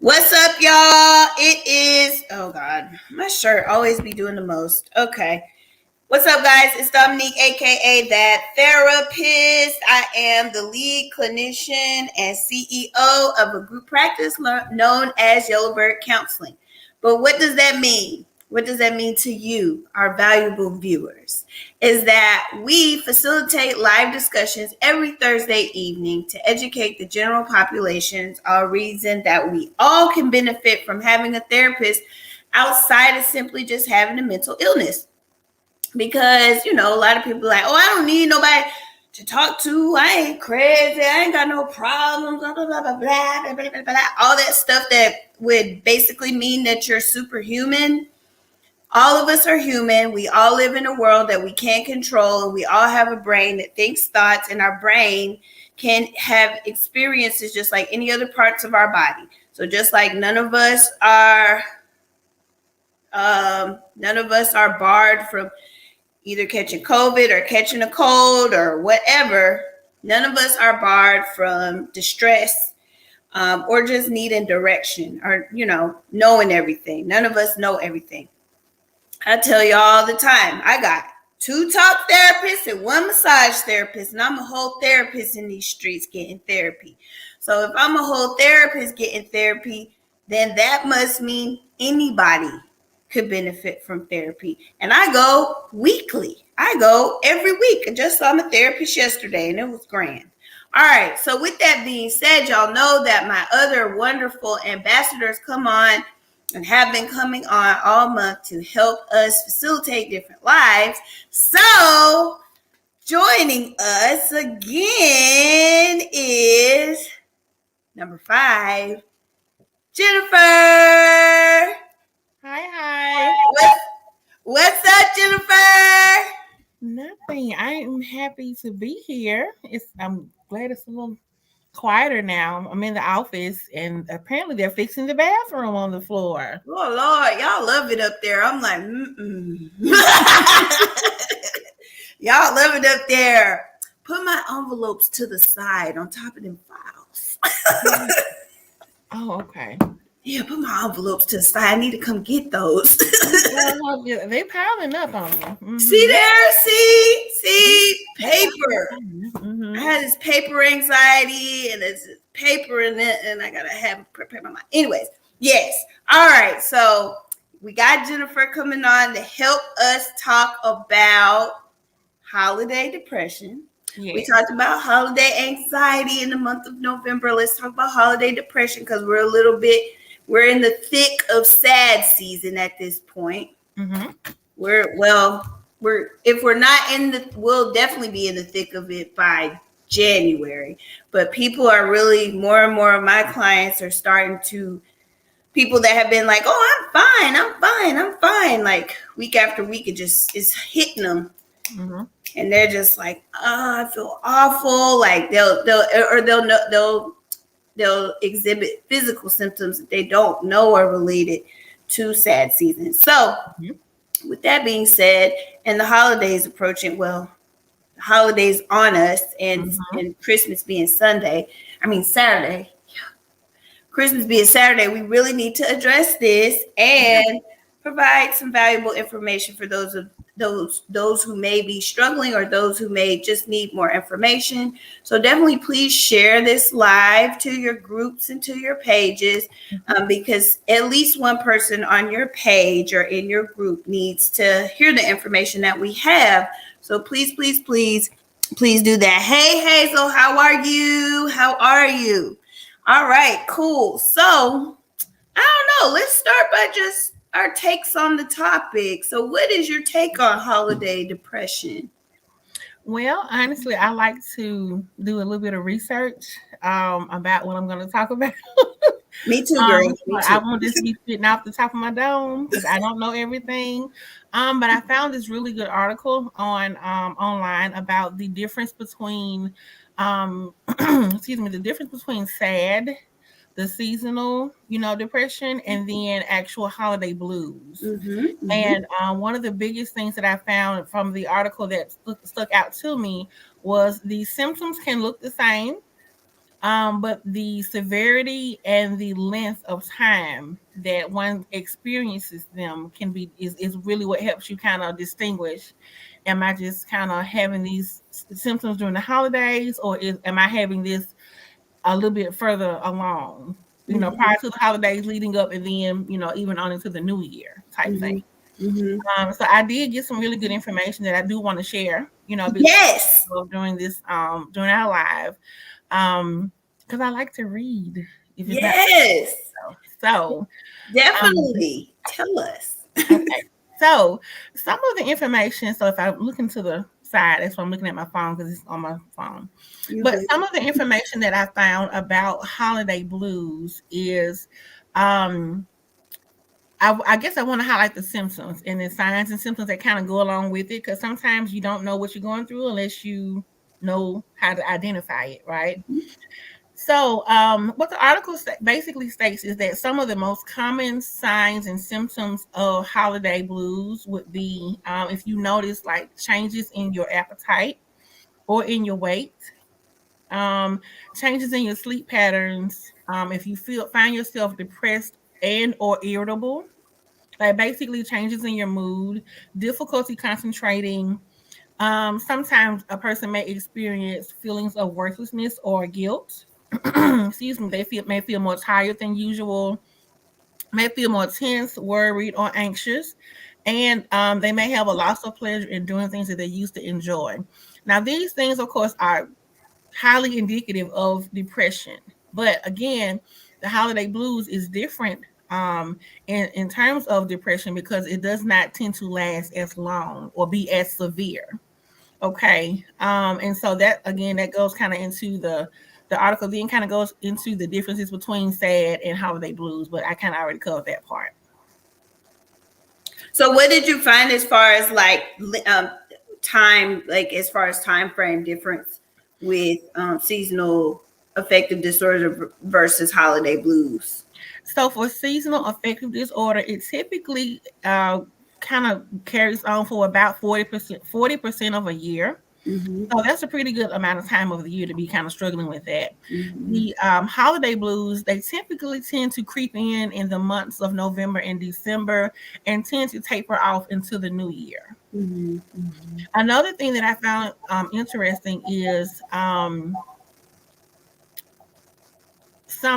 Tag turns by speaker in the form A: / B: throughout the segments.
A: What's up, y'all? It is, oh God, my shirt always be doing the most. Okay. What's up, guys? It's Dominique, aka That Therapist. I am the lead clinician and CEO of a group practice known as Yellowbird Counseling. But what does that mean? What does that mean to you, our valuable viewers? Is that we facilitate live discussions every Thursday evening to educate the general populations on a reason that we all can benefit from having a therapist outside of simply just having a mental illness. Because, a lot of people are like, oh, I don't need nobody to talk to. I ain't crazy. I ain't got no problems. Blah, blah, blah, blah, blah, blah, blah, blah. All that stuff that would basically mean that you're superhuman. All of us are human. We all live in a world that we can't control. And we all have a brain that thinks thoughts, and our brain can have experiences just like any other parts of our body. So just like none of us are barred from either catching COVID or catching a cold or whatever. None of us are barred from distress or just needing direction or, knowing everything. None of us know everything. I tell you all the time, I got 2 talk therapists and 1 massage therapist, and I'm a whole therapist in these streets getting therapy. So if I'm a whole therapist getting therapy, then that must mean anybody could benefit from therapy. And I go weekly. I go every week. I just saw my therapist yesterday, and it was grand. All right. So with that being said, y'all know that my other wonderful ambassadors come on and have been coming on all month to help us facilitate different lives. So joining us again is number 5, Jennifer.
B: Hi.
A: What's up, Jennifer?
B: Nothing. I am happy to be here. I'm glad it's a little quieter now. I'm in the office, and apparently they're fixing the bathroom on the floor.
A: Oh Lord, y'all love it up there. I'm like, y'all love it up there. Put my envelopes to the side on top of them files.
B: Oh, okay.
A: Yeah, put my envelopes to the side. I need to come get those.
B: They piling up on you. Mm-hmm.
A: See there? See? Paper. Mm-hmm. I had this paper anxiety, and there's paper in it, and I gotta have prepare my mind. Anyways, yes. All right. So we got Jennifer coming on to help us talk about holiday depression. Yes. We talked about holiday anxiety in the month of November. Let's talk about holiday depression because we're in the thick of sad season at this point. Mm-hmm. We'll definitely be in the thick of it by January. But people are really, more and more of my clients are starting to, people that have been like, oh, I'm fine. Like week after week, it just is hitting them. Mm-hmm. And they're just like, oh, I feel awful. Like they'll exhibit physical symptoms that they don't know are related to sad season. So with that being said, and the holidays approaching, the holidays on us and Christmas being Saturday. Christmas being Saturday, we really need to address this and provide some valuable information for those who may be struggling or those who may just need more information. So definitely please share this live to your groups and to your pages because at least one person on your page or in your group needs to hear the information that we have. So please do that. Hey, Hazel, how are you? All right, cool. So I don't know. Let's start by just our takes on the topic. So what is your take on holiday depression?
B: Well, honestly, I like to do a little bit of research about what I'm going to talk about.
A: Me too, girl.
B: I won't just be sitting off the top of my dome because I don't know everything. But I found this really good article on online about the difference between the difference between sad, the seasonal, depression, and then actual holiday blues. Mm-hmm. And one of the biggest things that I found from the article that stuck out to me was the symptoms can look the same. But the severity and the length of time that one experiences them is really what helps you kind of distinguish. Am I just kind of having these symptoms during the holidays, or am I having this a little bit further along? Prior to the holidays, leading up, and then even on into the new year type thing. So I did get some really good information that I do want to share.
A: Yes.
B: During this during our live, because I like to read. If it's not
A: Yes.
B: so,
A: Definitely tell us.
B: okay. So some of the information. So if I look into the side, that's why I'm looking at my phone because it's on my phone. But some of the information that I found about holiday blues is, I guess I want to highlight the symptoms and the signs and symptoms that kind of go along with it, because sometimes you don't know what you're going through unless you know how to identify it, right? So, what the article basically states is that some of the most common signs and symptoms of holiday blues would be, if you notice like changes in your appetite or in your weight, changes in your sleep patterns, if you find yourself depressed and or irritable, like basically changes in your mood, difficulty concentrating. Sometimes a person may experience feelings of worthlessness or guilt. Excuse me. They may feel more tired than usual, may feel more tense, worried, or anxious, and they may have a loss of pleasure in doing things that they used to enjoy. Now, these things, of course, are highly indicative of depression. But again, the holiday blues is different in terms of depression because it does not tend to last as long or be as severe. Okay. And so that again, that goes kind of into the article then kind of goes into the differences between sad and holiday blues, but I kind of already covered that part.
A: So what did you find as far as like time, like as far as time frame difference with seasonal affective disorder versus holiday blues?
B: So for seasonal affective disorder, it typically kind of carries on for about 40% of a year. So that's a pretty good amount of time of the year to be kind of struggling with that. The holiday blues, they typically tend to creep in the months of November and December and tend to taper off into the new year. Another thing that I found interesting is some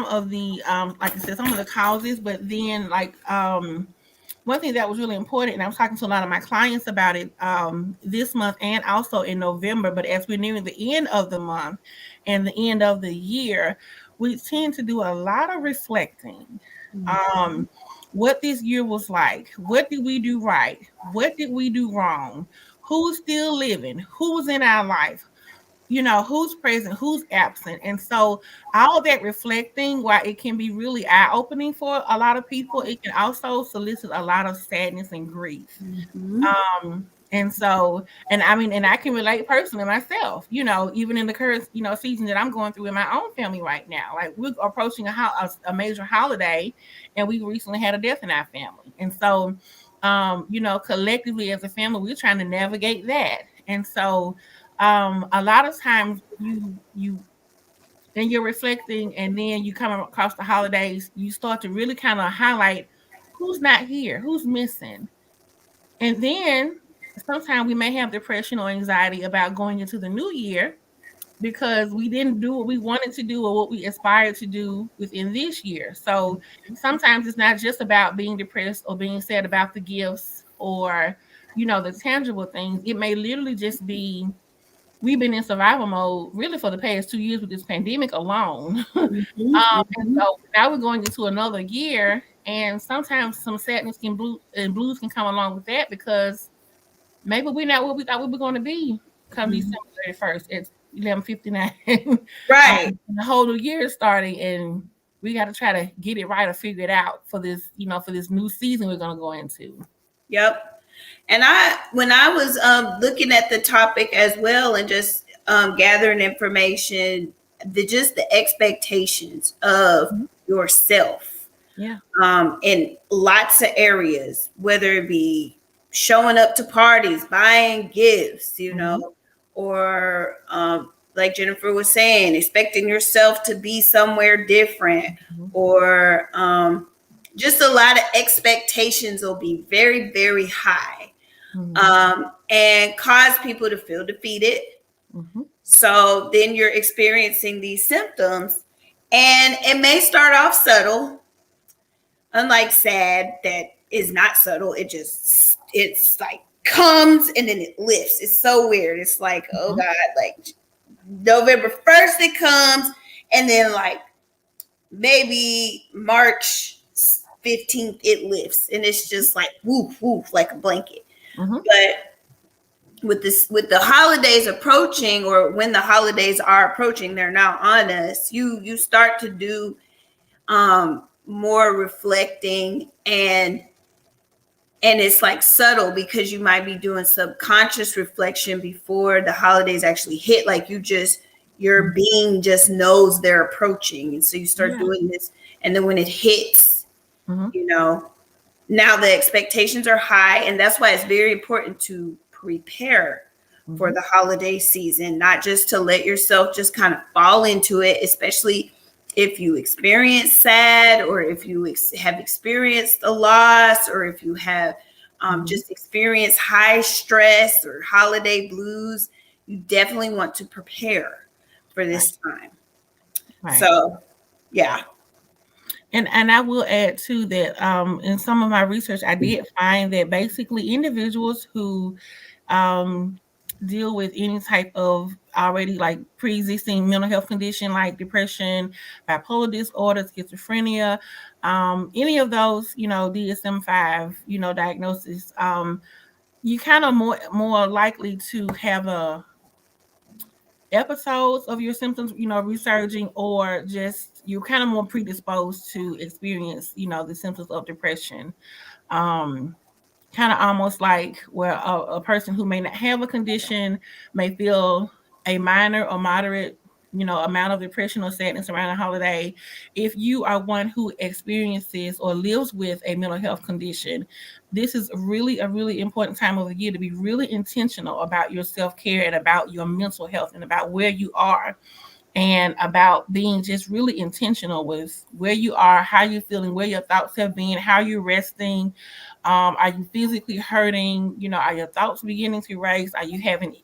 B: of the, like I said, some of the causes, but then like one thing that was really important, and I was talking to a lot of my clients about it this month and also in November, but as we're nearing the end of the month and the end of the year, we tend to do a lot of reflecting. What this year was like, what did we do right, what did we do wrong, who's still living, who's in our life, who's present, who's absent. And so all that reflecting, while it can be really eye-opening for a lot of people, it can also solicit a lot of sadness and grief. And so, and I mean, and I can relate personally myself, even in the current, season that I'm going through in my own family right now. Like we're approaching a major holiday, and we recently had a death in our family. And so, collectively as a family, we're trying to navigate that. And so, a lot of times then you're reflecting, and then you come across the holidays, you start to really kind of highlight who's not here, who's missing. And then sometimes we may have depression or anxiety about going into the new year because we didn't do what we wanted to do or what we aspired to do within this year. So sometimes it's not just about being depressed or being sad about the gifts or, the tangible things. It may literally just be we've been in survival mode really for the past 2 years with this pandemic alone. And so now we're going into another year, and sometimes some sadness and blues can come along with that because maybe we're not what we thought we were going to be come December 31st at 11:59.
A: Right.
B: The whole new year is starting, and we got to try to get it right or figure it out for this, for this new season we're going to go into.
A: Yep. And when I was looking at the topic as well and just gathering information, the expectations of yourself, in lots of areas, whether it be showing up to parties, buying gifts, or like Jennifer was saying, expecting yourself to be somewhere different, or just a lot of expectations will be very, very high, and cause people to feel defeated. So then you're experiencing these symptoms, and it may start off subtle, unlike SAD that is not subtle. It's like comes and then it lifts. It's so weird. It's like, oh God, like November 1st it comes, and then like maybe March 15th it lifts, and it's just like woof woof like a blanket. But with the holidays approaching, or when the holidays are approaching, they're now on us, you start to do more reflecting, and it's like subtle, because you might be doing subconscious reflection before the holidays actually hit. Like your being just knows they're approaching, and so you start doing this, and then when it hits, now the expectations are high, and that's why it's very important to prepare for the holiday season, not just to let yourself just kind of fall into it, especially if you experience SAD, or if you have experienced a loss, or if you have just experienced high stress or holiday blues. You definitely want to prepare for this time. So, yeah.
B: And I will add too that in some of my research, I did find that basically individuals who deal with any type of already like pre-existing mental health condition like depression, bipolar disorder, schizophrenia, any of those, DSM-5, diagnosis, you kind of more likely to have episodes of your symptoms, resurging, or just you're kind of more predisposed to experience, the symptoms of depression. Kind of almost like where a person who may not have a condition may feel a minor or moderate, amount of depression or sadness around a holiday. If you are one who experiences or lives with a mental health condition, this is really a really important time of the year to be really intentional about your self-care and about your mental health and about where you are, and about being just really intentional with where you are, how you're feeling, where your thoughts have been, how you're resting. Are you physically hurting? Are your thoughts beginning to race? Are you having,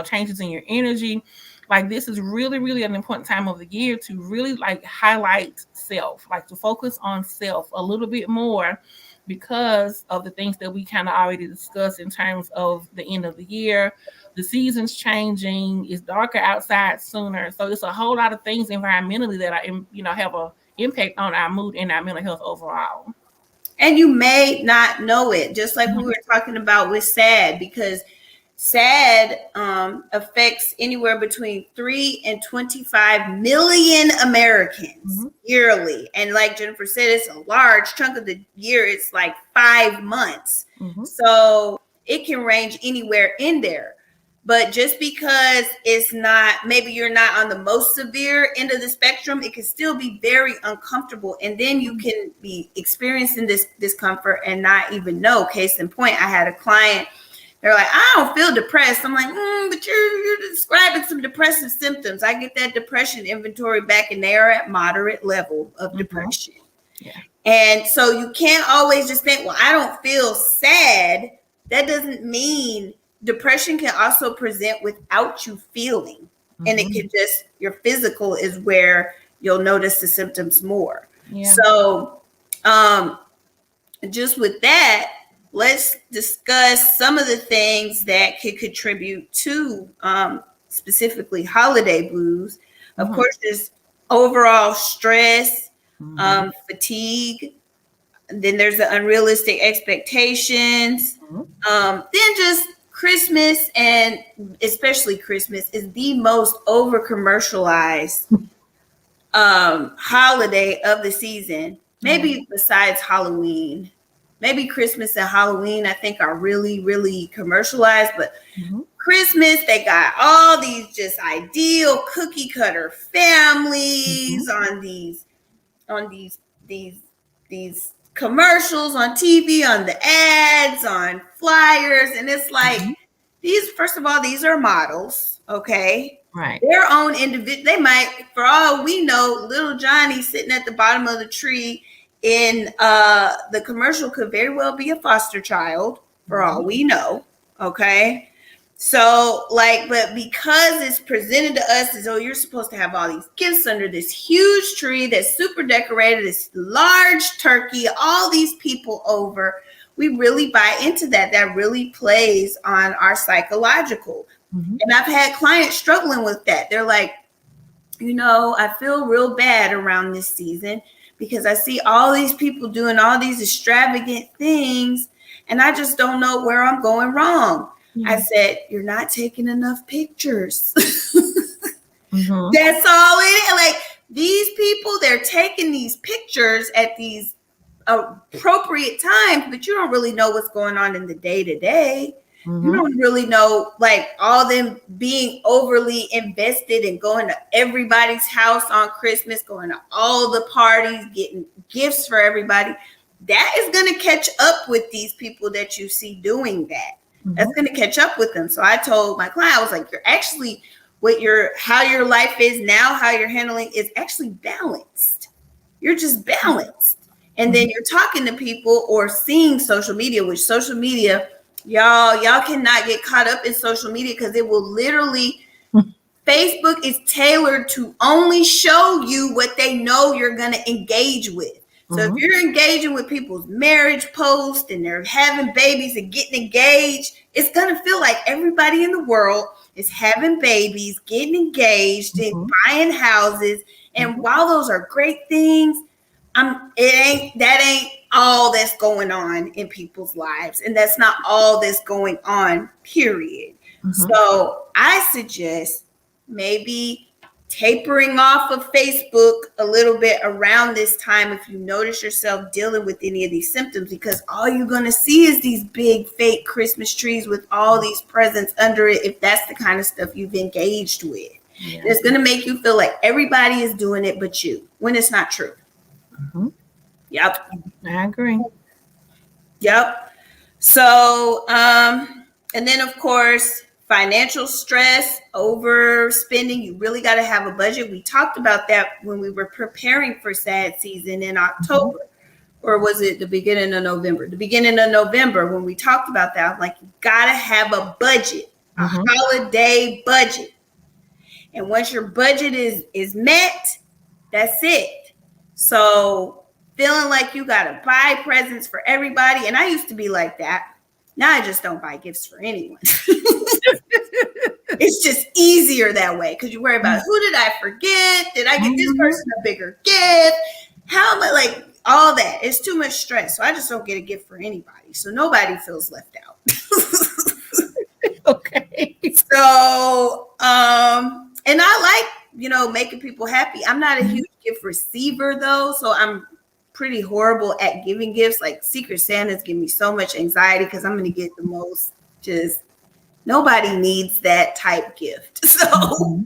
B: changes in your energy? Like, this is really, really an important time of the year to really like highlight self, like to focus on self a little bit more, because of the things that we kind of already discussed in terms of the end of the year. The season's changing. It's darker outside sooner. So it's a whole lot of things environmentally that are, have an impact on our mood and our mental health overall.
A: And you may not know it, just like we were talking about with SAD, because SAD affects anywhere between 3 and 25 million Americans yearly. And like Jennifer said, it's a large chunk of the year. It's like 5 months. So it can range anywhere in there. But just because it's not, maybe you're not on the most severe end of the spectrum, it can still be very uncomfortable. And then you can be experiencing this discomfort and not even know. Case in point, I had a client, they're like, I don't feel depressed. I'm like, but you're describing some depressive symptoms. I get that depression inventory back, and they are at moderate level of depression.
B: Yeah.
A: And so you can't always just think, well, I don't feel sad. That doesn't mean depression can also present without you feeling. And it can just, your physical is where you'll notice the symptoms more. Yeah. So just with that, let's discuss some of the things that could contribute to specifically holiday blues. Of course, there's overall stress, fatigue. Then there's the unrealistic expectations. Then just Christmas, and especially Christmas, is the most over commercialized holiday of the season. Maybe besides Halloween. Maybe Christmas and Halloween, I think, are really, really commercialized. But Christmas, they got all these just ideal cookie cutter families on these commercials on TV, on the ads, on flyers. And it's like, first of all, these are models, okay?
B: Right.
A: Their own individual, they might, for all we know, little Johnny sitting at the bottom of the tree in the commercial could very well be a foster child, for all we know. Okay. So, like, but because it's presented to us as, oh, you're supposed to have all these gifts under this huge tree that's super decorated, this large turkey, all these people over, we really buy into that. That really plays on our psychological. And I've had clients struggling with that. They're like, I feel real bad around this season because I see all these people doing all these extravagant things and I just don't know where I'm going wrong. I said, you're not taking enough pictures. That's all it is. Like, these people, they're taking these pictures at these appropriate times, but you don't really know what's going on in the day-to-day. You don't really know, like, all them being overly invested and going to everybody's house on Christmas, going to all the parties, getting gifts for everybody. That is going to catch up with these people that you see doing that. That's going to catch up with them. So I told my client, I was like, you're actually, how your life is now, how you're handling is actually balanced. You're just balanced. And then you're talking to people or seeing social media, which social media, y'all cannot get caught up in social media because it will literally, Facebook is tailored to only show you what they know you're going to engage with. So if you're engaging with people's marriage posts and they're having babies and getting engaged, it's going to feel like everybody in the world is having babies, getting engaged, and buying houses. And while those are great things, that ain't all that's going on in people's lives. And that's not all that's going on, period. So I suggest maybe tapering off of Facebook a little bit around this time if you notice yourself dealing with any of these symptoms, because all you're going to see is these big fake Christmas trees with all these presents under it if that's the kind of stuff you've engaged with. It's going to make you feel like everybody is doing it but you, when it's not true. Yep.
B: I agree.
A: Yep. So, and then of course, financial stress, overspending. You really got to have a budget. We talked about that when we were preparing for sad season in October, or was it the beginning of November? The beginning of November when we talked about that. Like, you got to have a budget, a holiday budget. And once your budget is met, that's it. So feeling like you got to buy presents for everybody. And I used to be like that. Now I just don't buy gifts for anyone. It's just easier that way because you worry about, who did I forget? Did I get this person a bigger gift? How am I, like, all that? It's too much stress. So I just don't get a gift for anybody. So nobody feels left out.
B: Okay.
A: So, and I like, making people happy. I'm not a huge gift receiver though. So I'm pretty horrible at giving gifts. Like, Secret Santas give me so much anxiety because I'm going to get the most, just nobody needs that type gift. So,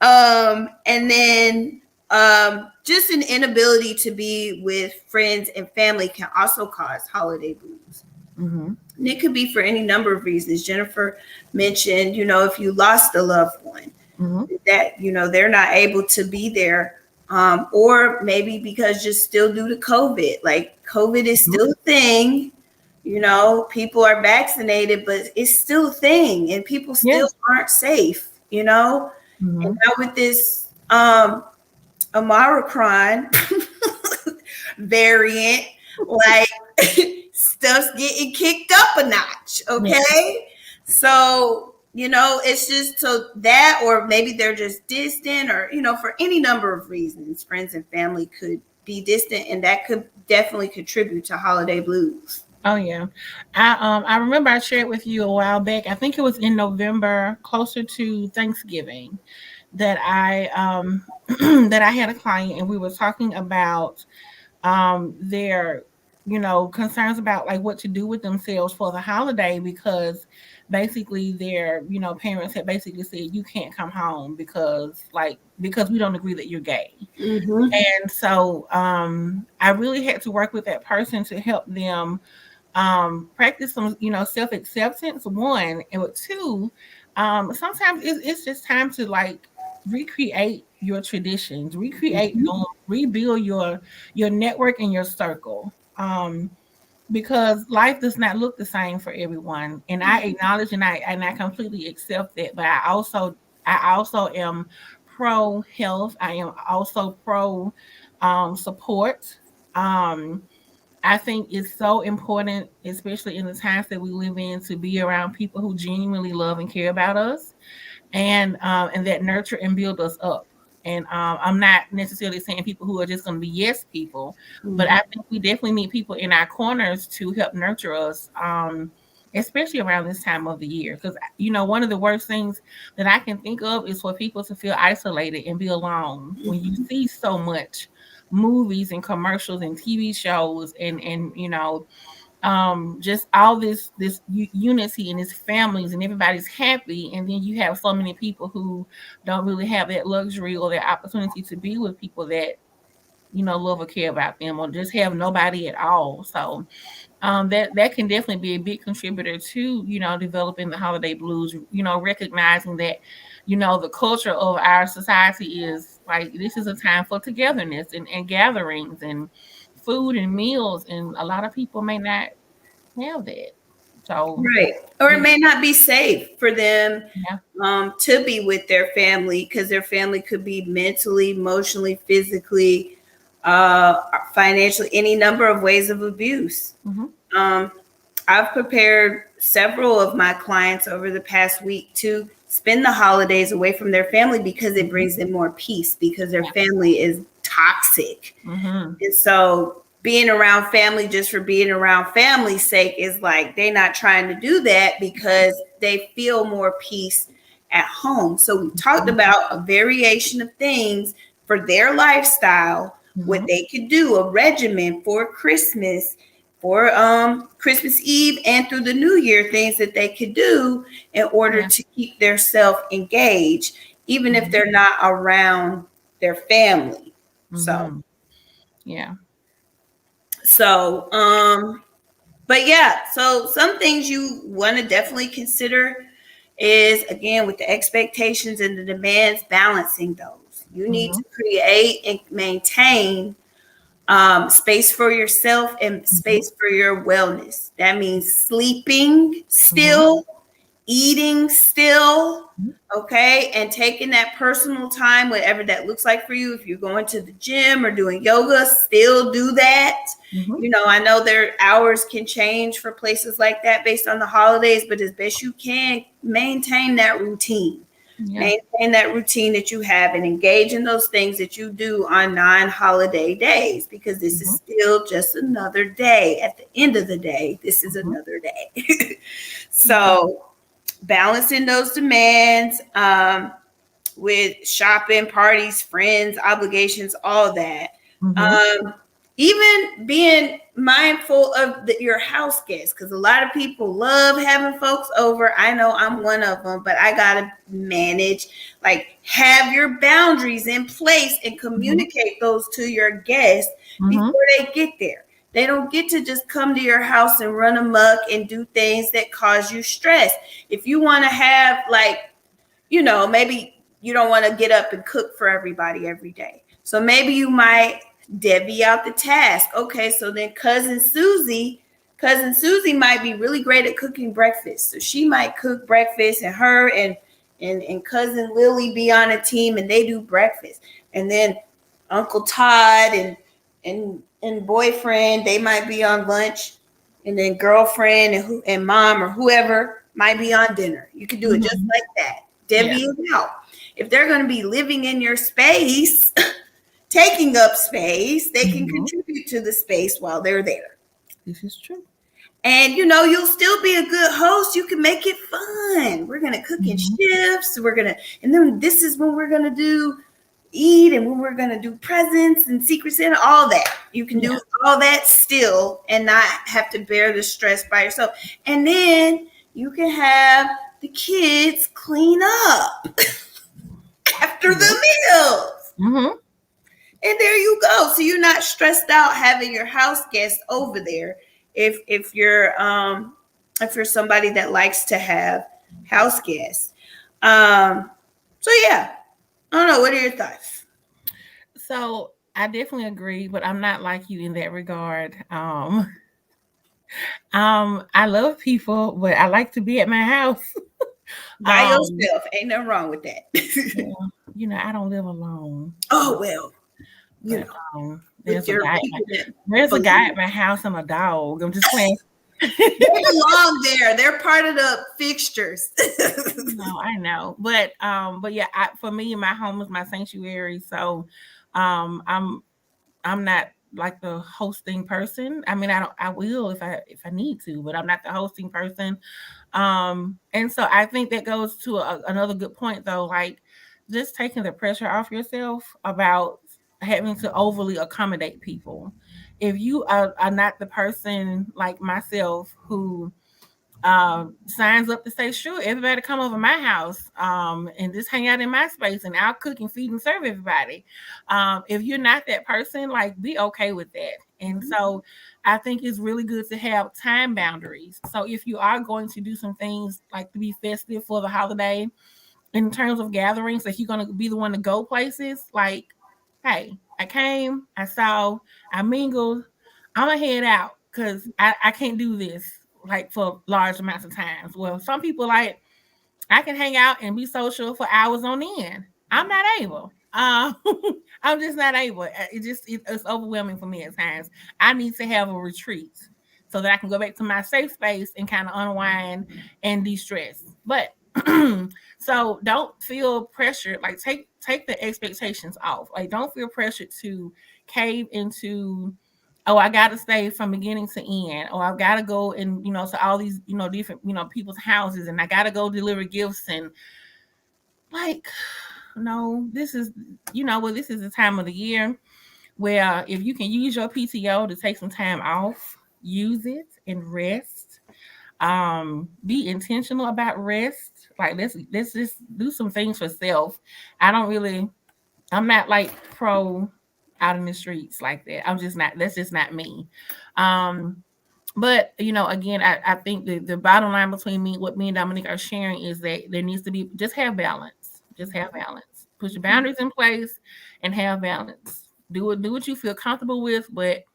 A: and then just an inability to be with friends and family can also cause holiday blues. And it could be for any number of reasons. Jennifer mentioned, if you lost a loved one, that, they're not able to be there. Or maybe because just still due to COVID, like COVID is still a thing, people are vaccinated, but it's still a thing and people still aren't safe, And now with this Omicron variant, like stuff's getting kicked up a notch. Okay. So, it's just so that, or maybe they're just distant, or, for any number of reasons, friends and family could be distant, and that could definitely contribute to holiday blues.
B: Oh yeah. I remember I shared with you a while back, I think it was in November, closer to Thanksgiving, that I that I had a client and we were talking about their concerns about like what to do with themselves for the holiday, because basically their parents had basically said, you can't come home because we don't agree that you're gay. And so I really had to work with that person to help them practice some self-acceptance, one, and two, sometimes it's just time to like recreate your traditions, recreate
A: Mhm.
B: your rebuild your network and your circle. Because life does not look the same for everyone, and I acknowledge and I completely accept that. But I also am pro health. I am also pro support. Um, I think it's so important, especially in the times that we live in, to be around people who genuinely love and care about us, and that nurture and build us up. And I'm not necessarily saying people who are just going to be yes people, but
A: Mhm.
B: I think we definitely need people in our corners to help nurture us, especially around this time of the year. Because one of the worst things that I can think of is for people to feel isolated and be alone. When you
A: Mhm.
B: see so much movies and commercials and TV shows and just all this unity and this families and everybody's happy, and then you have so many people who don't really have that luxury or that opportunity to be with people that love or care about them, or just have nobody at all. So that can definitely be a big contributor to developing the holiday blues. Recognizing that the culture of our society is like, this is a time for togetherness and gatherings and food and meals, and a lot of people may not have that. So,
A: Right. Or it
B: yeah,
A: may not be safe for them
B: yeah.
A: to be with their family because their family could be mentally, emotionally, physically, financially, any number of ways of abuse.
B: Mhm,
A: Um, I've prepared several of my clients over the past week to spend the holidays away from their family because it
B: mhm,
A: brings them more peace because their
B: yeah,
A: family is toxic.
B: mhm,
A: And so being around family just for being around family's sake is like they're not trying to do that because they feel more peace at home. So we talked
B: mhm,
A: about a variation of things for their lifestyle, what
B: mhm,
A: they could do, a regimen for Christmas, for Christmas Eve and through the new year, things that they could do in order
B: yeah,
A: to keep their self engaged, even if
B: mhm,
A: they're not around their family. So
B: mhm, yeah,
A: So, but yeah, so some things you want to definitely consider is again with the expectations and the demands, balancing those. You need to
B: mhm,
A: create and maintain space for yourself and
B: mhm,
A: space for your wellness. That means sleeping
B: mhm,
A: still, eating still,
B: mhm,
A: okay, and taking that personal time, whatever that looks like for you. If you're going to the gym or doing yoga, still do that.
B: mhm,
A: I know their hours can change for places like that based on the holidays, but as best you can, maintain that routine.
B: yeah,
A: Maintain that routine that you have and engage in those things that you do on non-holiday days because this is
B: mhm,
A: still just another day. At the end of the day, this is
B: mhm,
A: another day.
B: yeah,
A: So balancing those demands with shopping, parties, friends, obligations, all that.
B: mhm,
A: Um, Even being mindful of your house guests, because a lot of people love having folks over. I know I'm one of them, but I got to manage, like, have your boundaries in place and
B: mhm,
A: communicate those to your guests
B: mhm,
A: before they get there. They don't get to just come to your house and run amok and do things that cause you stress. If you want to have, like, maybe you don't want to get up and cook for everybody every day. So maybe you might divvy out the task. Okay, so then cousin Susie might be really great at cooking breakfast. So she might cook breakfast, and her and cousin Lily be on a team and they do breakfast. And then Uncle Todd and boyfriend, they might be on lunch, and then girlfriend and mom or whoever might be on dinner. You could do it just
B: mhm,
A: like that.
B: yeah,
A: Divvy it out. If they're going to be living in your space, taking up space, they can
B: mhm.
A: contribute to the space while they're there.
B: This is true.
A: And you'll still be a good host. You can make it fun. We're gonna cook in
B: Mhm,
A: shifts. And then this is when we're gonna do eat, and when we're gonna do presents and secret Santa, all that. You can
B: yeah,
A: do all that still and not have to bear the stress by yourself. And then you can have the kids clean up after
B: yeah,
A: the meals.
B: mhm,
A: And there you go. So you're not stressed out having your house guests over there if you're somebody that likes to have house guests. So yeah, I don't know. What are your thoughts?
B: So I definitely agree, but I'm not like you in that regard. I love people, but I like to be at my house.
A: By
B: Um,
A: yourself, ain't nothing wrong with that.
B: well, I don't live alone,
A: Oh well, you
B: but
A: know, with
B: there's a
A: your
B: guy.
A: people that
B: There's a guy
A: believe.
B: at my house and a dog. I'm just playing.
A: They belong there. They're part of the fixtures.
B: No, I know, but yeah, for me, my home is my sanctuary. So, I'm not like the hosting person. I mean, I will if I need to, but I'm not the hosting person. And so I think that goes to another good point though, like just taking the pressure off yourself about having to overly accommodate people. If you are not the person like myself who signs up to say, sure, everybody come over my house and just hang out in my space and I'll cook and feed and serve everybody. If you're not that person, like be okay with that. And so I think it's really good to have time boundaries. So if you are going to do some things like to be festive for the holiday, in terms of gatherings, like you're gonna be the one to go places, like, hey, I came, I saw, I mingled, I'm gonna head out because I can't do this like for large amounts of times. Well, some people like I can hang out and be social for hours on end. I'm not able. I'm just not able. It's overwhelming for me at times. I need to have a retreat so that I can go back to my safe space and kind of unwind and de-stress. But so don't feel pressured. Like take the expectations off. Like don't feel pressured to cave into, oh, I gotta stay from beginning to end, or I've gotta go and to all these different people's houses, and I gotta go deliver gifts and like no, this is this is the time of the year where if you can use your PTO to take some time off, use it and rest. Be intentional about rest. Like let's just do some things for self. I'm not like pro out in the streets like that. I'm just not. That's just not me. Um, but again, I think the bottom line between what me and Dominique are sharing is that there needs to be just have balance. Just have balance. Put your boundaries in place and have balance. Do what you feel comfortable with, but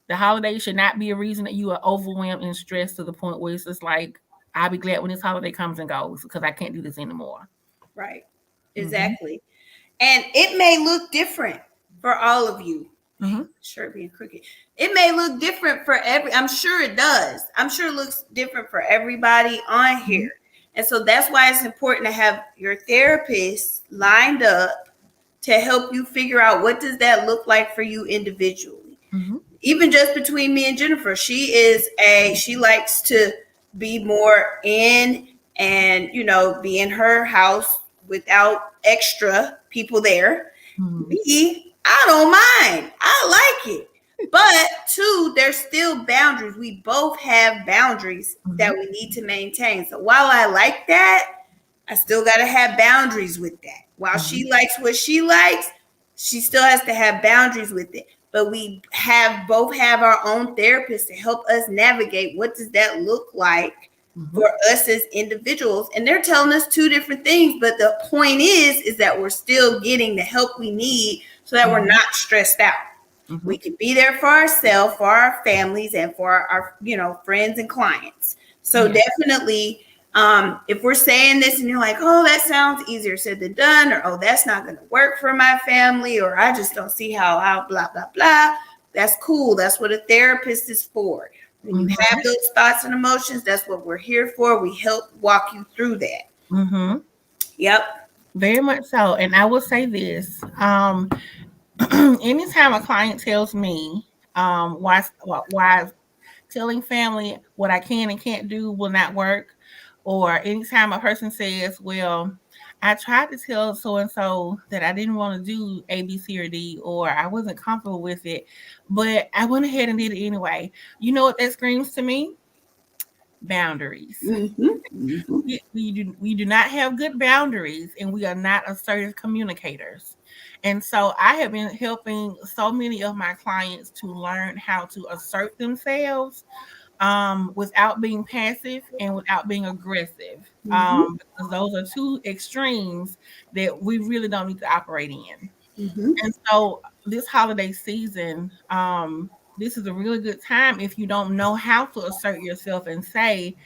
B: the holiday should not be a reason that you are overwhelmed and stressed to the point where it's just like, I'll be glad when this holiday comes and goes because I can't do this anymore.
A: Right.
B: Mm-hmm.
A: Exactly. And it may look different for all of you.
B: Mm-hmm.
A: Shirt being crooked. It may look different for I'm sure it does. I'm sure it looks different for everybody on here.
B: Mm-hmm.
A: And so that's why it's important to have your therapist lined up to help you figure out what does that look like for you individually.
B: Mm-hmm.
A: Even just between me and Jennifer, she likes to be more in and be in her house without extra people there.
B: Mm-hmm.
A: Me, I don't mind. I like it. But two, there's still boundaries. We both have boundaries that we need to maintain. So while I like that, I still got to have boundaries with that. While she likes what she likes, she still has to have boundaries with it. But we both have our own therapists to help us navigate what does that look like for us as individuals. And they're telling us two different things, but the point is that we're still getting the help we need so that we're not stressed out. We can be there for ourselves, for our families, and for our friends and clients. So definitely, if we're saying this and you're like, oh, that sounds easier said than done, or oh, that's not going to work for my family, or I just don't see how I'll blah, blah, blah. That's cool. That's what a therapist is for. When you have those thoughts and emotions, that's what we're here for. We help walk you through that.
B: Mm-hmm.
A: Yep.
B: Very much so. And I will say this. Anytime a client tells me why telling family what I can and can't do will not work, or anytime a person says, well, I tried to tell so and so that I didn't want to do A, B, C, or D, or I wasn't comfortable with it, but I went ahead and did it anyway. You know what that screams to me? Boundaries. We do not have good boundaries, and we are not assertive communicators. And so I have been helping so many of my clients to learn how to assert themselves without being passive and without being aggressive.
A: Mm-hmm.
B: Because those are two extremes that we really don't need to operate in.
A: Mm-hmm.
B: And so this holiday season, this is a really good time if you don't know how to assert yourself and say,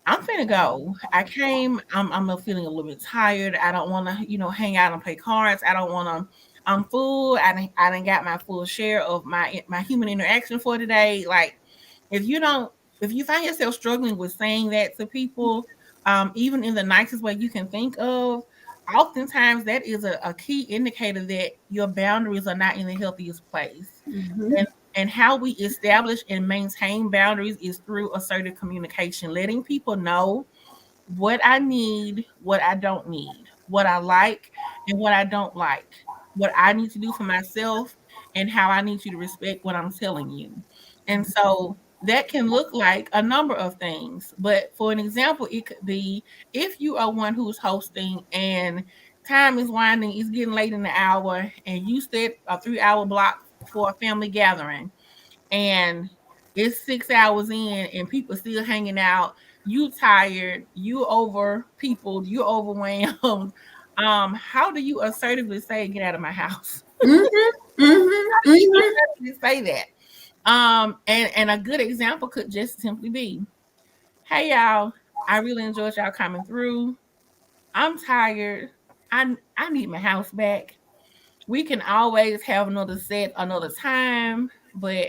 B: I'm finna go. I'm feeling a little bit tired. I don't want to, hang out and play cards. I don't want to. I'm full. I done got my full share of my human interaction for today. Like, if you don't, if you find yourself struggling with saying that to people, even in the nicest way you can think of, oftentimes that is a key indicator that your boundaries are not in the healthiest place.
A: Mm-hmm.
B: And how we establish and maintain boundaries is through assertive communication, letting people know what I need, what I don't need, what I like, and what I don't like, what I need to do for myself, and how I need you to respect what I'm telling you. And so that can look like a number of things. But for an example, it could be if you are one who's hosting and time is winding, it's getting late in the hour, and you set a 3 hour block for a family gathering, and it's 6 hours in and people still hanging out, you tired, you over people, you overwhelmed. How do you assertively say, get out of my house?
A: Mm-hmm. Mm-hmm.
B: You
A: Mm-hmm.
B: assertively say that. And a good example could just simply be, hey y'all, I really enjoyed y'all coming through. I'm tired. I need my house back. We can always have another set another time, but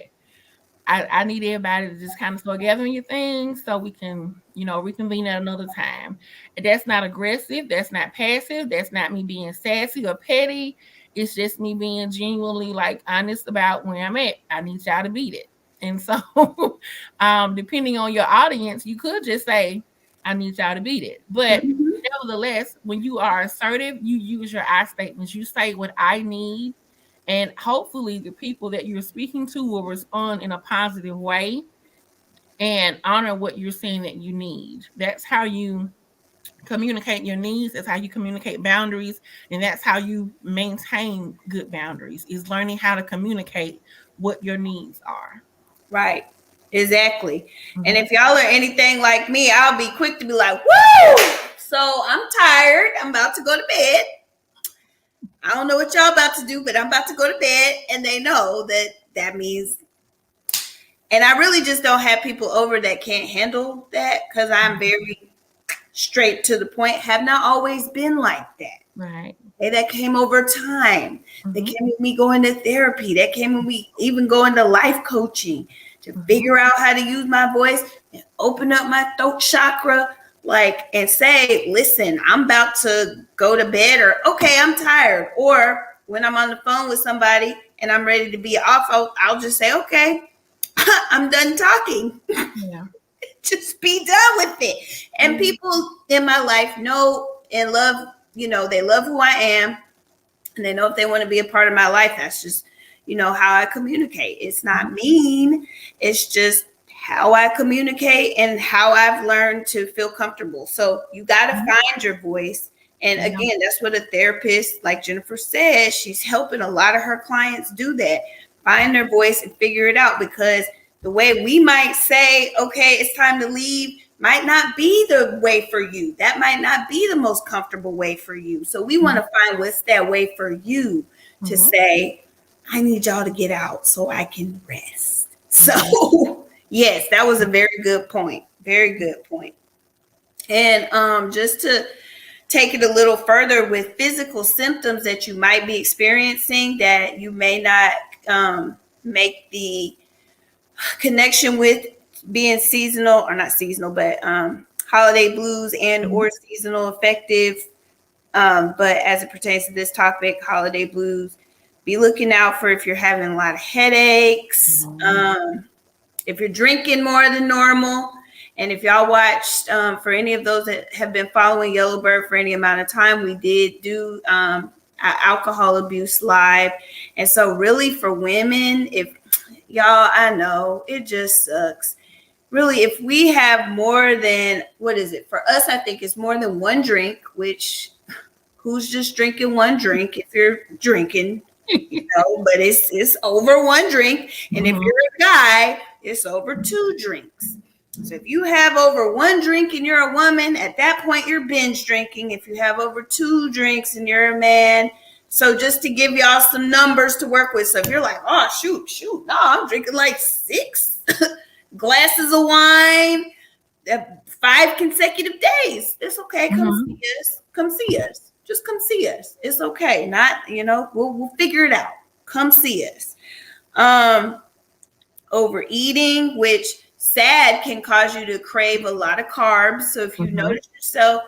B: I need everybody to just kind of start gathering your things so we can, reconvene at another time. And that's not aggressive. That's not passive. That's not me being sassy or petty. It's just me being genuinely like honest about where I'm at. I need y'all to beat it. And so, depending on your audience, you could just say, I need y'all to beat it. But
A: Mm-hmm.
B: nevertheless, when you are assertive, you use your I statements. You say what I need, and hopefully the people that you're speaking to will respond in a positive way and honor what you're saying that you need. That's how you communicate your needs. That's how you communicate boundaries. And that's how you maintain good boundaries, is learning how to communicate what your needs are.
A: Right. Exactly. And
B: Mhm.
A: if y'all are anything like me, I'll be quick to be like, woo! So I'm tired. I'm about to go to bed. I don't know what y'all about to do, but I'm about to go to bed. And they know that that means, and I really just don't have people over that can't handle that because I'm very straight to the point. Have not always been like that.
B: Right.
A: Hey, that came over time. That
B: Mhm.
A: came with me going to therapy. That came with me even going to life coaching to
B: Mhm.
A: figure out how to use my voice and open up my throat chakra, like, and say, listen, I'm about to go to bed, or okay, I'm tired. Or when I'm on the phone with somebody and I'm ready to be off, I'll just say, okay, I'm done talking.
B: Yeah.
A: Just be done with it. And
B: Yeah.
A: people in my life know and love, they love who I am, and they know if they want to be a part of my life, that's just, how I communicate. It's not
B: Mhm.
A: mean. It's just how I communicate and how I've learned to feel comfortable. So you got to
B: Mhm.
A: find your voice. And
B: Yeah.
A: again, that's what a therapist, like Jennifer said, she's helping a lot of her clients do that. Find their voice and figure it out, because the way we might say, okay, it's time to leave, might not be the way for you. That might not be the most comfortable way for you. So we want
B: Mhm.
A: to find what's that way for you to
B: Mhm.
A: say, I need y'all to get out so I can rest.
B: Mhm.
A: So yes, that was a very good point. Very good point. And just to take it a little further with physical symptoms that you might be experiencing that you may not make the connection with being seasonal, or not seasonal, but holiday blues and
B: Mhm.
A: or seasonal affective. But as it pertains to this topic, holiday blues, be looking out for if you're having a lot of headaches,
B: Mhm.
A: if you're drinking more than normal. And if y'all watched, for any of those that have been following Yellowbird for any amount of time, we did do alcohol abuse live. And so really for women, if y'all, I know it just sucks. Really, if we have more than, what is it? For us, I think it's more than one drink, which who's just drinking one drink if you're drinking. But it's over one drink. And if you're a guy, it's over 2 drinks. So if you have over 1 drink and you're a woman, at that point you're binge drinking. If you have over 2 drinks and you're a man, so just to give y'all some numbers to work with. So if you're like, oh shoot, no, I'm drinking like 6 glasses of wine, 5 consecutive days. It's okay. Come see us. Come see us. Just come see us. It's okay. Not, we'll figure it out. Come see us. Overeating, which sad can cause you to crave a lot of carbs. So if you notice yourself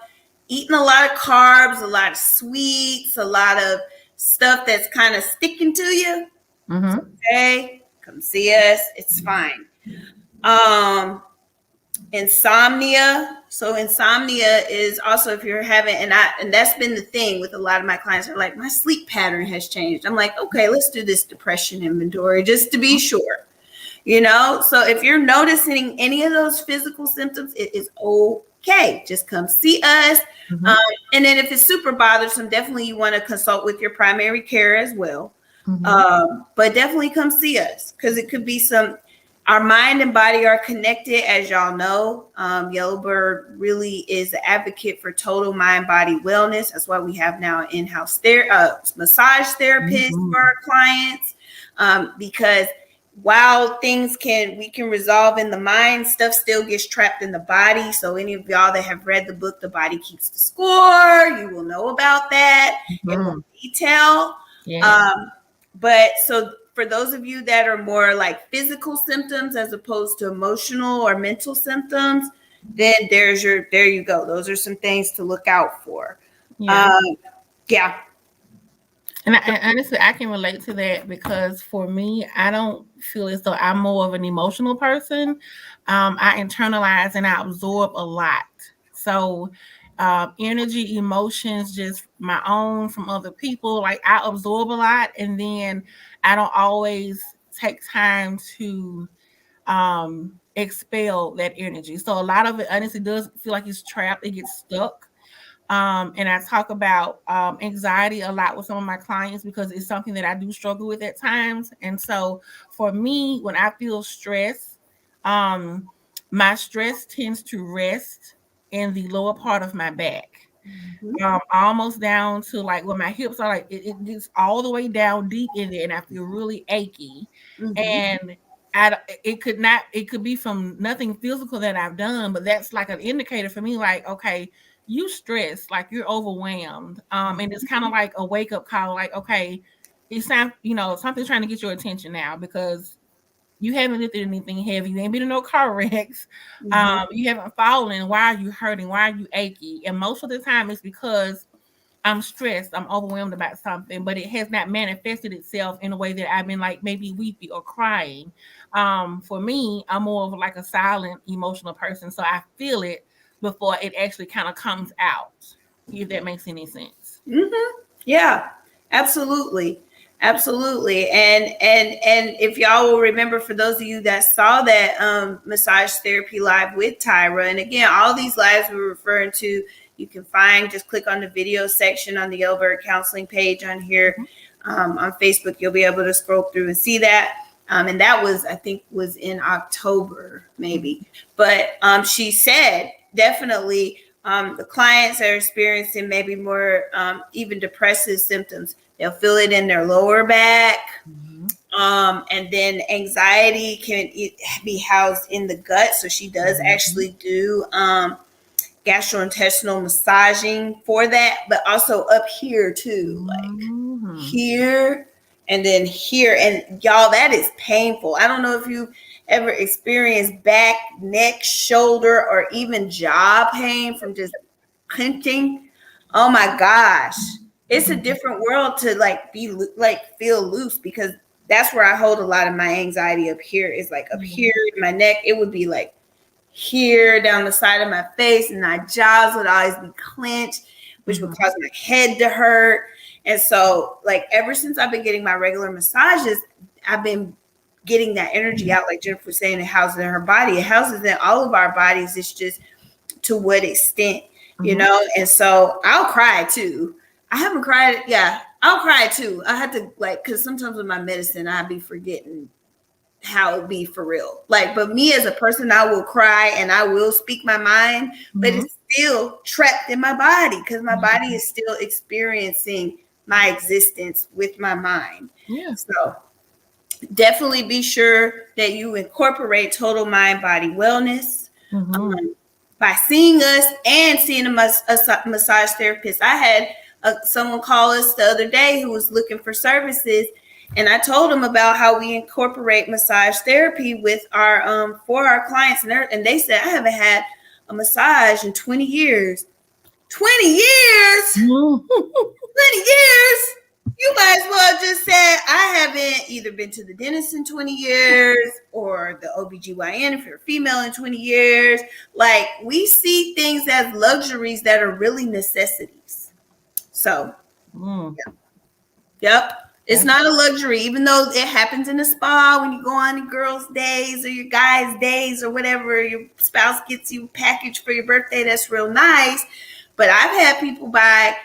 A: eating a lot of carbs, a lot of sweets, a lot of stuff that's kind of sticking to you, it's okay. Come see us. It's fine. Insomnia. So insomnia is also if you're having, and that's been the thing with a lot of my clients are like, my sleep pattern has changed. I'm like, okay, let's do this depression inventory just to be sure. So if you're noticing any of those physical symptoms, it is okay. Just come see us. And then if it's super bothersome, definitely you want to consult with your primary care as well. But definitely come see us because it could be our mind and body are connected, as y'all know. Yellowbird really is an advocate for total mind body wellness. That's why we have now an in-house massage therapist for our clients, because while we can resolve in the mind, stuff still gets trapped in the body. So any of y'all that have read the book, The Body Keeps the Score, you will know about that in more detail. But so for those of you that are more like physical symptoms as opposed to emotional or mental symptoms, then there you go. Those are some things to look out for.
B: And honestly, I can relate to that because for me, I don't feel as though I'm more of an emotional person. I internalize and I absorb a lot. So energy, emotions, just my own from other people, like I absorb a lot. And then I don't always take time to expel that energy. So a lot of it honestly does feel like it's trapped. It gets stuck. And I talk about anxiety a lot with some of my clients because it's something that I do struggle with at times. And so for me, when I feel stress, my stress tends to rest in the lower part of my back. Almost down to like where my hips are, like it gets all the way down deep in there and I feel really achy. And it could be from nothing physical that I've done, but that's like an indicator for me, like, okay, you stressed, like you're overwhelmed. And it's kind of like a wake up call, like, okay, it's time, something's trying to get your attention now because you haven't lifted anything heavy. You ain't been in no car wrecks. You haven't fallen. Why are you hurting? Why are you achy? And most of the time it's because I'm stressed. I'm overwhelmed about something, but it has not manifested itself in a way that I've been like maybe weepy or crying. For me, I'm more of like a silent emotional person. So I feel it before it actually kind of comes out, if that makes any sense.
A: Yeah, absolutely. And if y'all will remember, for those of you that saw that massage therapy live with Tyra, and again, all these lives we're referring to, you can find, just click on the video section on the Yellowbird Counseling page on here on Facebook. You'll be able to scroll through and see that. And that was in October, maybe. But she said definitely the clients are experiencing maybe more even depressive symptoms. They'll feel it in their lower back. And then anxiety can be housed in the gut. So she does actually do gastrointestinal massaging for that, but also up here too, like here and then here. And y'all, that is painful. I don't know if you ever experienced back, neck, shoulder, or even jaw pain from just clenching. Oh my gosh. It's a different world to feel loose, because that's where I hold a lot of my anxiety up here, is like up here in my neck. It would be like here down the side of my face, and my jaws would always be clenched, which would cause my head to hurt. And so like ever since I've been getting my regular massages, I've been getting that energy out. Like Jennifer was saying, it houses in her body. It houses in all of our bodies. It's just to what extent, And so I'll cry too. I haven't cried. Yeah, I'll cry too. I had to like, cause sometimes with my medicine, I be forgetting how it be for real. Like, but me as a person, I will cry and I will speak my mind, but
B: Mhm.
A: it's still trapped in my body because my body
B: Mhm.
A: is still experiencing my existence with my mind.
B: Yeah.
A: So definitely be sure that you incorporate total mind body wellness.
B: Mhm.
A: By seeing us and seeing a massage therapist. I had someone call us the other day who was looking for services, and I told them about how we incorporate massage therapy with our for our clients, and they said I haven't had a massage in 20 years. 20 years?
B: Mhm.
A: 20 years? You might as well just say I haven't either been to the dentist in 20 years or the OBGYN if you're a female in 20 years. Like, we see things as luxuries that are really necessities. So,
B: Mm.
A: yep. It's
B: That's
A: not a luxury, even though it happens in a spa when you go on your girls' days or your guys' days or whatever. Your spouse gets you a package for your birthday that's real nice. But I've had people buy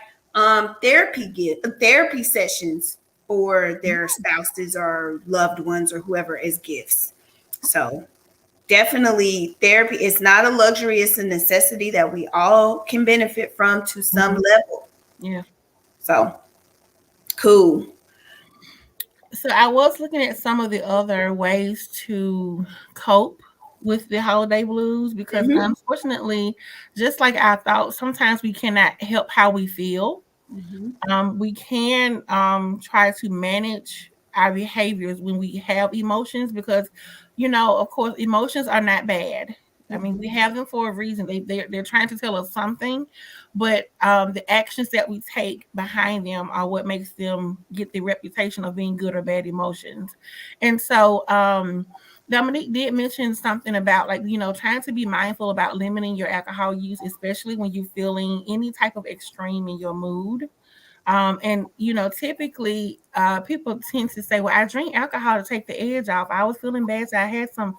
A: therapy sessions for their spouses or loved ones or whoever as gifts. So definitely therapy is not a luxury, it's a necessity that we all can benefit from to some
B: mhm.
A: level.
B: Yeah.
A: So cool.
B: So I was looking at some of the other ways to cope with the holiday blues because
A: Mm-hmm.
B: unfortunately, just like I thought, sometimes we cannot help how we feel.
A: Mm-hmm.
B: We can try to manage our behaviors when we have emotions because, of course, emotions are not bad. I mean, we
A: Mm-hmm.
B: have them for a reason. They're trying to tell us something, but the actions that we take behind them are what makes them get the reputation of being good or bad emotions. And so, Dominique did mention something about like, trying to be mindful about limiting your alcohol use, especially when you're feeling any type of extreme in your mood. And typically people tend to say, well, I drink alcohol to take the edge off. I was feeling bad, so I had some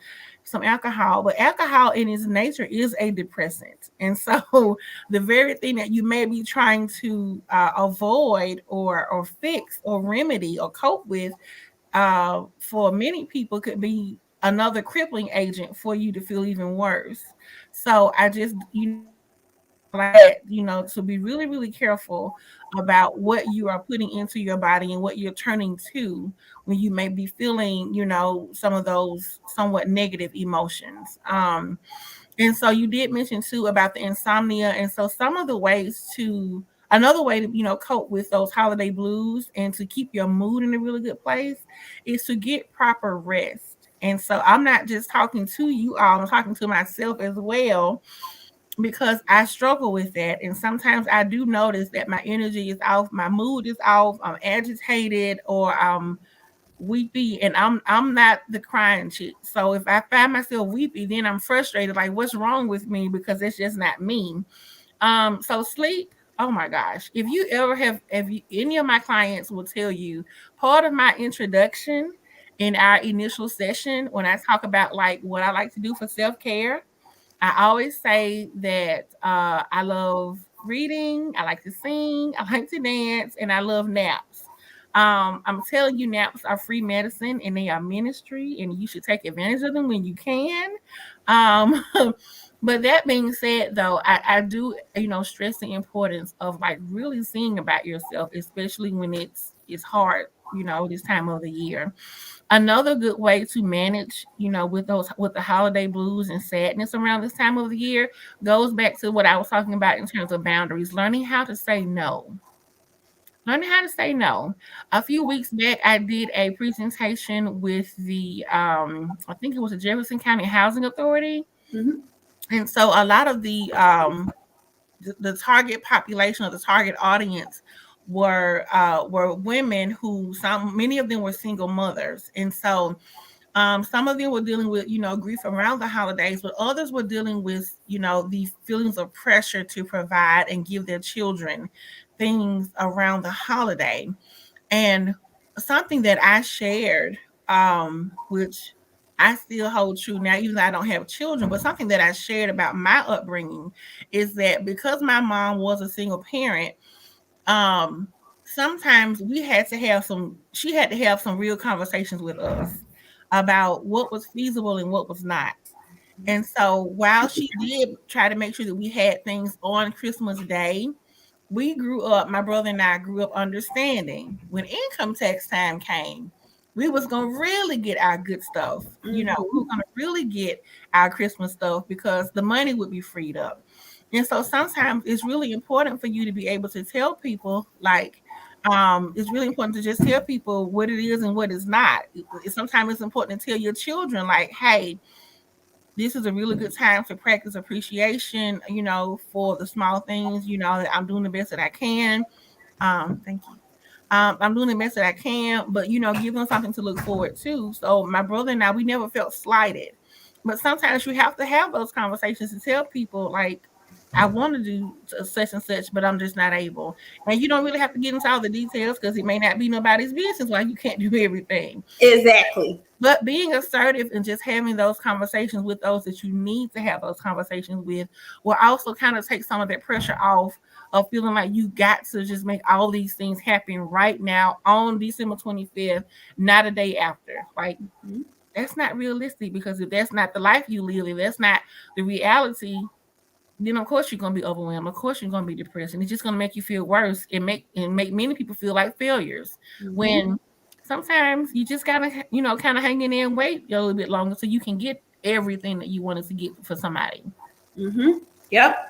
B: alcohol. But alcohol in its nature is a depressant. And so the very thing that you may be trying to avoid or fix or remedy or cope with, for many people could be another crippling agent for you to feel even worse. So I just, like that, to be really, really careful about what you are putting into your body and what you're turning to when you may be feeling, some of those somewhat negative emotions. And so you did mention too about the insomnia. And so some of the ways to another way to, cope with those holiday blues and to keep your mood in a really good place is to get proper rest. And so I'm not just talking to you all, I'm talking to myself as well because I struggle with that. And sometimes I do notice that my energy is off, my mood is off, I'm agitated or I'm weepy, and I'm not the crying chick. So if I find myself weepy, then I'm frustrated, like what's wrong with me? Because it's just not me. So sleep. Oh my gosh. If you ever have if you, any of my clients will tell you part of my introduction in our initial session when I talk about like what I like to do for self-care, I always say that I love reading, I like to sing, I like to dance, and I love naps. I'm telling you, naps are free medicine and they are ministry, and you should take advantage of them when you can. Um, but that being said, though, I do, stress the importance of like really seeing about yourself, especially when it's hard, this time of the year. Another good way to manage, with the holiday blues and sadness around this time of the year goes back to what I was talking about in terms of boundaries, learning how to say no. Learning how to say no. A few weeks back, I did a presentation with the, I think it was the Jefferson County Housing Authority,
A: Mm-hmm.
B: and so a lot of the target population or the target audience were women who many of them were single mothers, and so some of them were dealing with, grief around the holidays, but others were dealing with, the feelings of pressure to provide and give their children things around the holiday. And something that I shared, which I still hold true now, even though I don't have children, but something that I shared about my upbringing is that because my mom was a single parent, um, sometimes she had to have some real conversations with us about what was feasible and what was not. And so while she did try to make sure that we had things on Christmas Day, my brother and I grew up understanding when income tax time came, we was gonna really get our good stuff. You know, we were gonna really get our Christmas stuff because the money would be freed up. And so sometimes it's really important for you to be able to tell people, like, it's really important to just tell people what it is and what is not. Sometimes it's important to tell your children, like, hey, this is a really good time to practice appreciation, you know, for the small things, you know, that I'm doing the best that I can. Thank you. I'm doing the best that I can, but, you know, give them something to look forward to. So my brother and I, we never felt slighted. But sometimes you have to have those conversations to tell people, like, I want to do such and such, but I'm just not able. And you don't really have to get into all the details because it may not be nobody's business why you can't do everything.
A: Exactly.
B: But being assertive and just having those conversations with those that you need to have those conversations with will also kind of take some of that pressure off of feeling like you got to just make all these things happen right now on December 25th, not a day after. Like, that's not realistic, because if that's not the life you live, if that's not the reality, then of course you're gonna be overwhelmed. Of course you're gonna be depressed, and it's just gonna make you feel worse and make many people feel like failures. When sometimes you just gotta, you know, kind of hang in there and wait a little bit longer so you can get everything that you wanted to get for somebody.
A: Yep.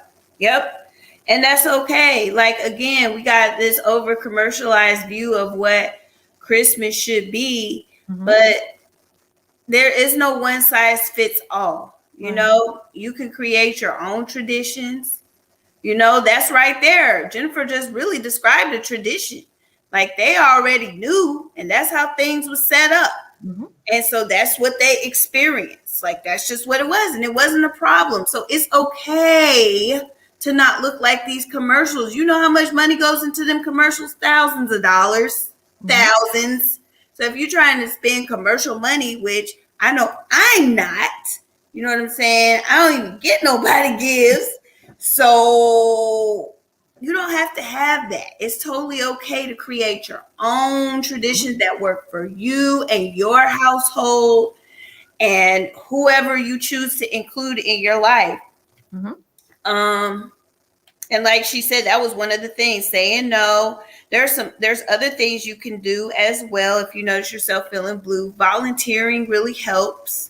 A: And that's okay. Like, again, we got this over commercialized view of what Christmas should be, but there is no one size fits all. You know, you can create your own traditions. You know, that's right there. Jennifer just really described a tradition. Like, they already knew, and that's how things were set up. And so that's what they experienced. Like, that's just what it was. And it wasn't a problem. So it's okay to not look like these commercials. You know how much money goes into them commercials? Thousands of dollars. Thousands. So if you're trying to spend commercial money, which I know I'm not, you know what I'm saying? I don't even get nobody gifts. So you don't have to have that. It's totally okay to create your own traditions that work for you and your household and whoever you choose to include in your life. And like she said, that was one of the things, saying no. There's other things you can do as well. If you notice yourself feeling blue, volunteering really helps.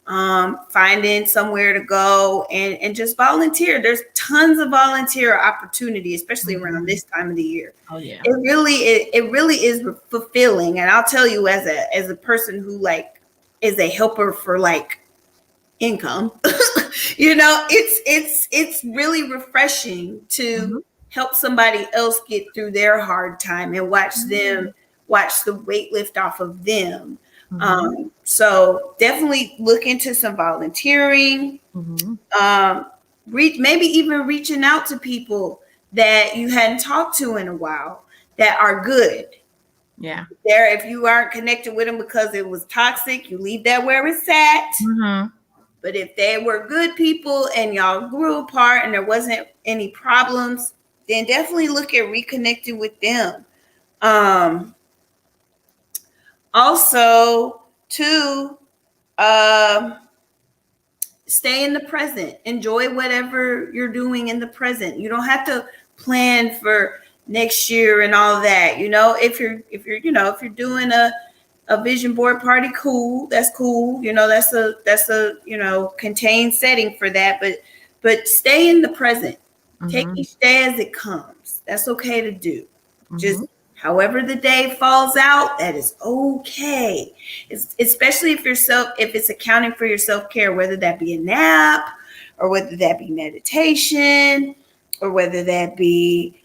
A: Finding somewhere to go and just volunteer. There's tons of volunteer opportunity, especially around this time of the year.
B: Oh yeah.
A: It really is fulfilling. And I'll tell you, as a person who like is a helper for like income, you know, it's really refreshing to help somebody else get through their hard time and watch the weight lift off of them. So definitely look into some volunteering. Maybe even reaching out to people that you hadn't talked to in a while that are good.
B: Yeah.
A: If you aren't connected with them because it was toxic, you leave that where it's at. But if they were good people and y'all grew apart and there wasn't any problems, then definitely look at reconnecting with them. Also, too, stay in the present. Enjoy whatever you're doing in the present. You don't have to plan for next year and all that. You know, if you're doing a vision board party, cool. That's cool. You know, that's a contained setting for that. But stay in the present. Take each day as it comes. That's okay to do. Just however the day falls out, that is okay. Especially if it's accounting for your self-care, whether that be a nap or whether that be meditation or whether that be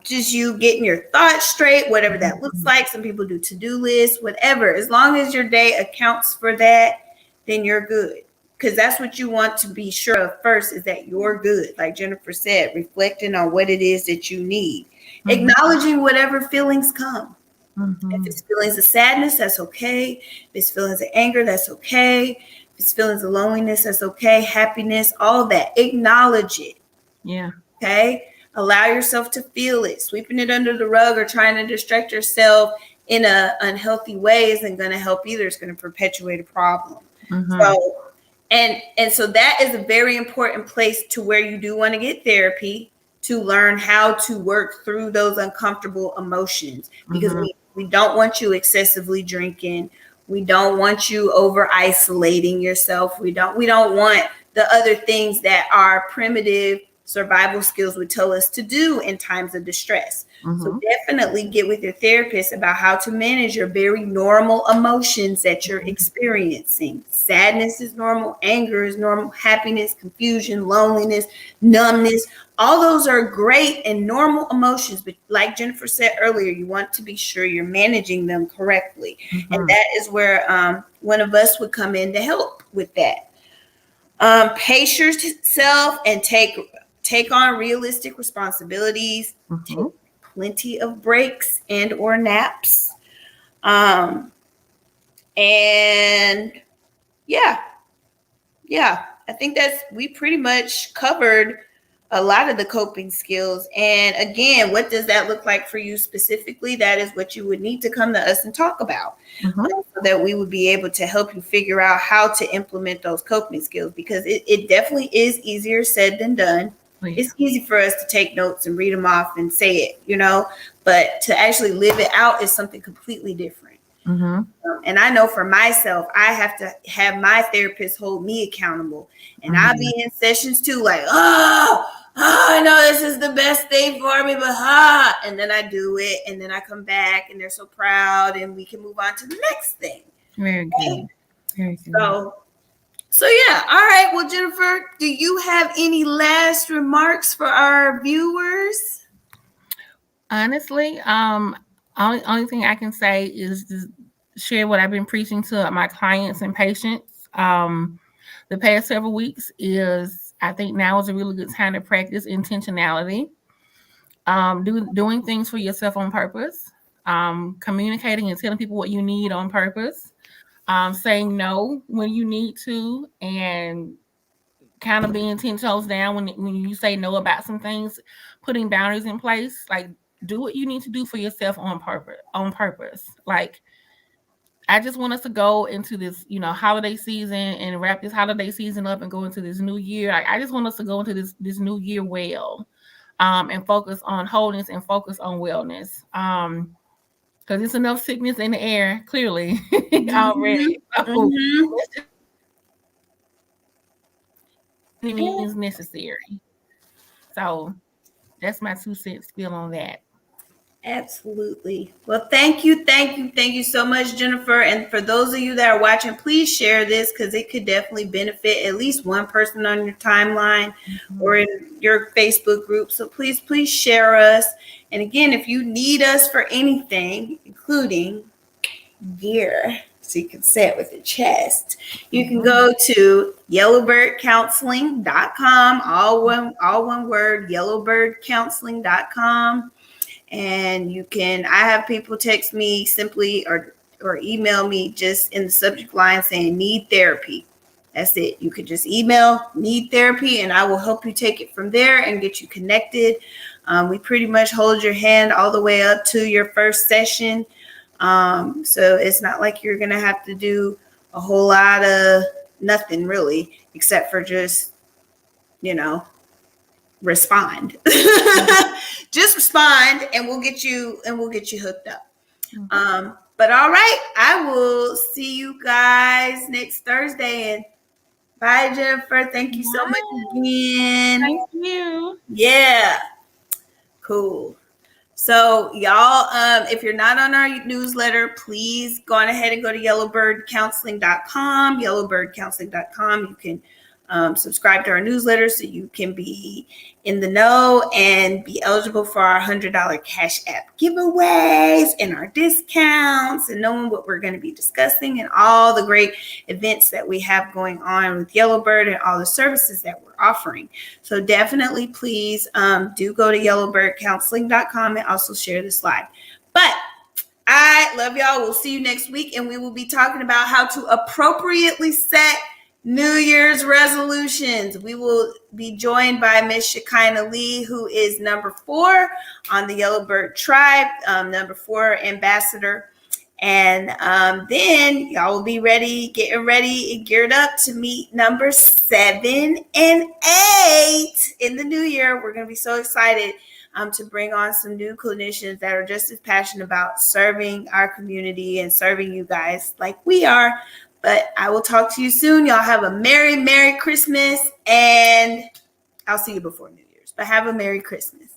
A: just you getting your thoughts straight, whatever that looks like. Some people do to-do lists, whatever. As long as your day accounts for that, then you're good. Because that's what you want to be sure of first, is that you're good. Like Jennifer said, reflecting on what it is that you need. Acknowledging whatever feelings come. If it's feelings of sadness, that's okay. If it's feelings of anger, that's okay. If it's feelings of loneliness, that's okay. Happiness, all that. Acknowledge it.
B: Yeah.
A: Okay. Allow yourself to feel it. Sweeping it under the rug or trying to distract yourself in an unhealthy way isn't going to help either. It's going to perpetuate a problem. So, and so that is a very important place to where you do want to get therapy, to learn how to work through those uncomfortable emotions, because we don't want you excessively drinking. We don't want you over isolating yourself. We don't want the other things that our primitive survival skills would tell us to do in times of distress. So definitely get with your therapist about how to manage your very normal emotions that you're experiencing. Sadness is normal, anger is normal, happiness, confusion, loneliness, numbness. All those are great and normal emotions, but like Jennifer said earlier, you want to be sure you're managing them correctly. And that is where one of us would come in to help with that. Pace yourself and take on realistic responsibilities. Take plenty of breaks and or naps. And yeah, I think we pretty much covered a lot of the coping skills. And again, what does that look like for you specifically? That is what you would need to come to us and talk about, so that we would be able to help you figure out how to implement those coping skills, because it definitely is easier said than done. It's easy for us to take notes and read them off and say it, but to actually live it out is something completely different. And I know for myself, I have to have my therapist hold me accountable. And I'll be in sessions too, like, I know this is the best thing for me, but and then I do it, and then I come back and they're so proud, and we can move on to the next thing.
B: Very good. Very good.
A: So yeah. All right. Well, Jennifer, do you have any last remarks for our viewers?
B: Honestly, only thing I can say is to share what I've been preaching to my clients and patients the past several weeks. I think now is a really good time to practice intentionality, doing things for yourself on purpose, communicating and telling people what you need on purpose, saying no when you need to, and kind of being 10 toes down when you say no about some things, putting boundaries in place. Like, do what you need to do for yourself on purpose. Like, I just want us to go into this, holiday season and wrap this holiday season up and go into this new year. I just want us to go into this new year well, and focus on wholeness and focus on wellness. Because there's enough sickness in the air, clearly, already. So it is necessary. So that's my 2 cents spiel on that.
A: Absolutely. Well, thank you so much, Jennifer. And for those of you that are watching, please share this, because it could definitely benefit at least one person on your timeline or in your Facebook group. So please share us. And again, if you need us for anything, including gear, so you can say it with your chest, you can go to yellowbirdcounseling.com, all one word, yellowbirdcounseling.com. And I have people text me simply or email me just in the subject line saying need therapy. That's it. You could just email need therapy and I will help you take it from there and get you connected. We pretty much hold your hand all the way up to your first session. So it's not like you're going to have to do a whole lot of nothing really, except for just, respond. Just respond and we'll get you hooked up. But all right, I will see you guys next Thursday. And bye, Jennifer. Thank you so much again.
B: Thank you.
A: Yeah. Cool. So y'all, if you're not on our newsletter, please go on ahead and go to yellowbirdcounseling.com, yellowbirdcounseling.com. You can subscribe to our newsletter so you can be in the know and be eligible for our $100 Cash App giveaways and our discounts and knowing what we're going to be discussing and all the great events that we have going on with Yellowbird and all the services that we're offering. So definitely please do go to yellowbirdcounseling.com and also share the slide. But I love y'all. We'll see you next week, and we will be talking about how to appropriately set New Year's resolutions. We will be joined by Miss Shekinah Lee, who is number 4 on the Yellowbird tribe, number 4 ambassador. And then y'all will be ready, getting ready and geared up to meet number 7 and 8 in the new year. We're going to be so excited to bring on some new clinicians that are just as passionate about serving our community and serving you guys like we are. But I will talk to you soon. Y'all have a Merry Christmas, and I'll see you before New Year's. But have a Merry Christmas.